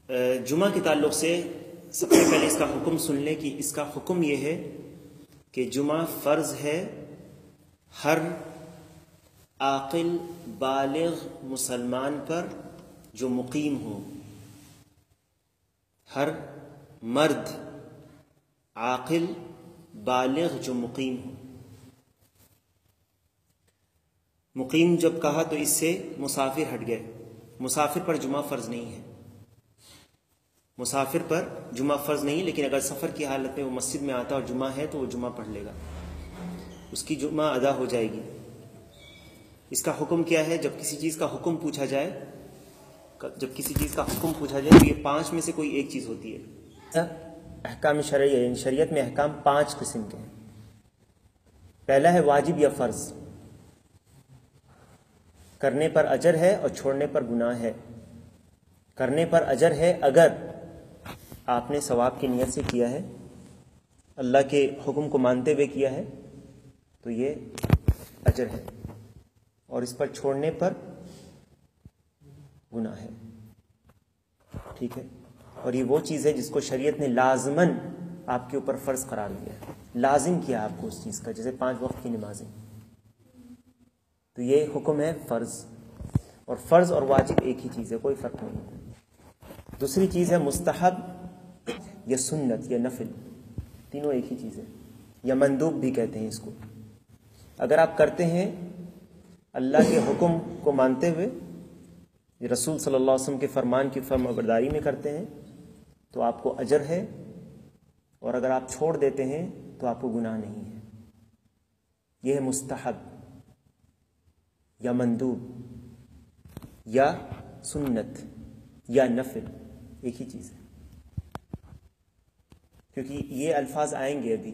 جمعہ کے تعلق سے سب سے پہلے اس کا حکم سن لیں کہ اس کا حکم یہ ہے کہ جمعہ فرض ہے ہر عاقل بالغ مسلمان پر جو مقیم ہو. ہر مرد عاقل بالغ جو مقیم ہو. مقیم جب کہا تو اس سے مسافر ہٹ گئے. مسافر پر جمعہ فرض نہیں ہے. مسافر پر جمعہ فرض نہیں، لیکن اگر سفر کی حالت میں وہ مسجد میں آتا اور جمعہ ہے تو وہ جمعہ پڑھ لے گا، اس کی جمعہ ادا ہو جائے گی. اس کا حکم کیا ہے؟ جب کسی چیز کا حکم پوچھا جائے تو یہ 5 میں سے کوئی ایک چیز ہوتی ہے. احکام شرعیہ، یعنی شریعت میں احکام 5 قسم کے ہیں. پہلا ہے واجب یا فرض، کرنے پر اجر ہے اور چھوڑنے پر گناہ ہے. کرنے پر اجر ہے اگر آپ نے ثواب کی نیت سے کیا ہے، اللہ کے حکم کو مانتے ہوئے کیا ہے تو یہ اجر ہے، اور اس پر چھوڑنے پر گناہ ہے. ٹھیک ہے؟ اور یہ وہ چیز ہے جس کو شریعت نے لازماً آپ کے اوپر فرض قرار دیا ہے، لازم کیا آپ کو اس چیز کا، جیسے 5 وقت کی نمازیں. تو یہ حکم ہے فرض، اور فرض اور واجب ایک ہی چیز ہے، کوئی فرق نہیں. دوسری چیز ہے مستحب یا سنت یا نفل، تینوں ایک ہی چیز ہے، یا مندوب بھی کہتے ہیں اس کو. اگر آپ کرتے ہیں اللہ کے حکم کو مانتے ہوئے، رسول صلی اللہ علیہ وسلم کے فرمان کی فرمانبرداری میں کرتے ہیں تو آپ کو اجر ہے، اور اگر آپ چھوڑ دیتے ہیں تو آپ کو گناہ نہیں ہے. یہ ہے مستحب یا مندوب یا سنت یا نفل، ایک ہی چیز ہے. کیونکہ یہ الفاظ آئیں گے ابھی.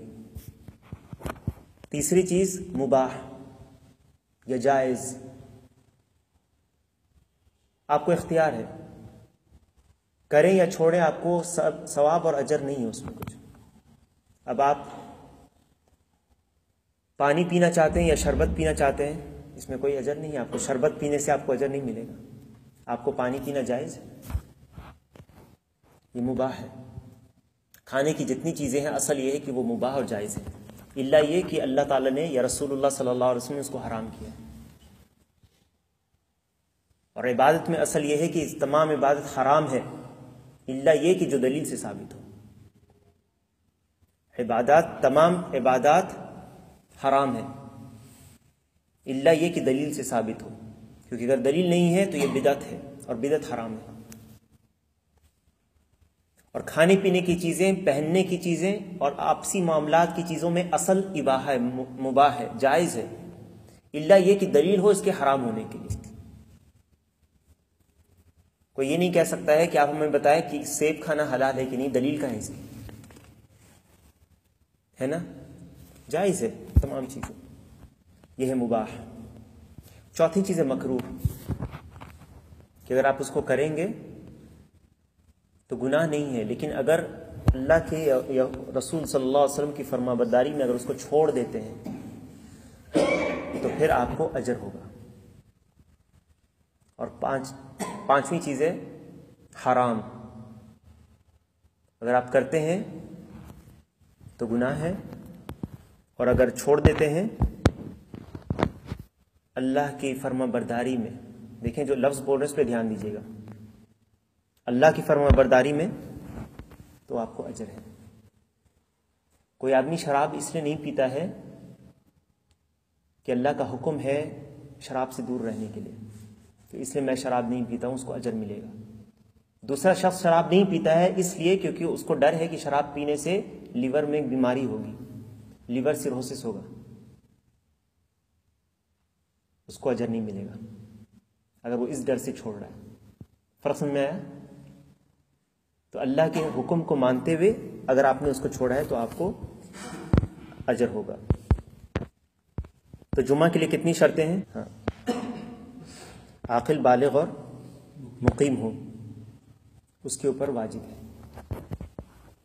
تیسری چیز مباح یا جائز، آپ کو اختیار ہے، کریں یا چھوڑیں، آپ کو ثواب اور اجر نہیں ہے اس میں کچھ. اب آپ پانی پینا چاہتے ہیں یا شربت پینا چاہتے ہیں، اس میں کوئی اجر نہیں ہے. آپ کو شربت پینے سے آپ کو اجر نہیں ملے گا. آپ کو پانی پینا جائز ہے، یہ مباح ہے. کھانے کی جتنی چیزیں ہیں اصل یہ ہے کہ وہ مباح اور جائز ہے، الا یہ کہ اللہ تعالیٰ نے یا رسول اللہ صلی اللہ علیہ وسلم نے اس کو حرام کیا. اور عبادت میں اصل یہ ہے کہ تمام عبادت حرام ہے الا یہ کہ جو دلیل سے ثابت ہو. تمام عبادات حرام ہے الا یہ کہ دلیل سے ثابت ہو، کیونکہ اگر دلیل نہیں ہے تو یہ بدعت ہے، اور بدعت حرام ہے. اور کھانے پینے کی چیزیں، پہننے کی چیزیں اور آپسی معاملات کی چیزوں میں اصل اباحہ ہے، مباح ہے، جائز ہے، الا یہ کہ دلیل ہو اس کے حرام ہونے کے لیے. کوئی یہ نہیں کہہ سکتا ہے کہ آپ ہمیں بتائیں کہ سیب کھانا حلال ہے کہ نہیں، دلیل کا ہے اس کی، ہے نا؟ جائز ہے تمام چیزیں، یہ ہے مباح. چوتھی چیز ہے مکروہ، کہ اگر آپ اس کو کریں گے تو گناہ نہیں ہے، لیکن اگر اللہ کے یا رسول صلی اللہ علیہ وسلم کی فرمانبرداری میں اگر اس کو چھوڑ دیتے ہیں تو پھر آپ کو اجر ہوگا. اور پانچویں چیز ہے حرام، اگر آپ کرتے ہیں تو گناہ ہے، اور اگر چھوڑ دیتے ہیں اللہ کی فرمانبرداری میں، دیکھیں جو لفظ بول رہے ہیں اس پہ دھیان دیجیے گا، اللہ کی فرمانبرداری میں، تو آپ کو اجر ہے. کوئی آدمی شراب اس لیے نہیں پیتا ہے کہ اللہ کا حکم ہے شراب سے دور رہنے کے لیے، تو اس لیے میں شراب نہیں پیتا ہوں، اس کو اجر ملے گا. دوسرا شخص شراب نہیں پیتا ہے اس لیے کیونکہ اس کو ڈر ہے کہ شراب پینے سے لیور میں بیماری ہوگی، لیور سیروسس ہوگا، اس کو اجر نہیں ملے گا اگر وہ اس ڈر سے چھوڑ رہا ہے. فرق سمجھ میں آیا؟ تو اللہ کے حکم کو مانتے ہوئے اگر آپ نے اس کو چھوڑا ہے تو آپ کو اجر ہوگا. تو جمعہ کے لیے کتنی شرطیں ہیں؟ ہاں، عاقل بالغ اور مقیم ہو، اس کے اوپر واجب ہے.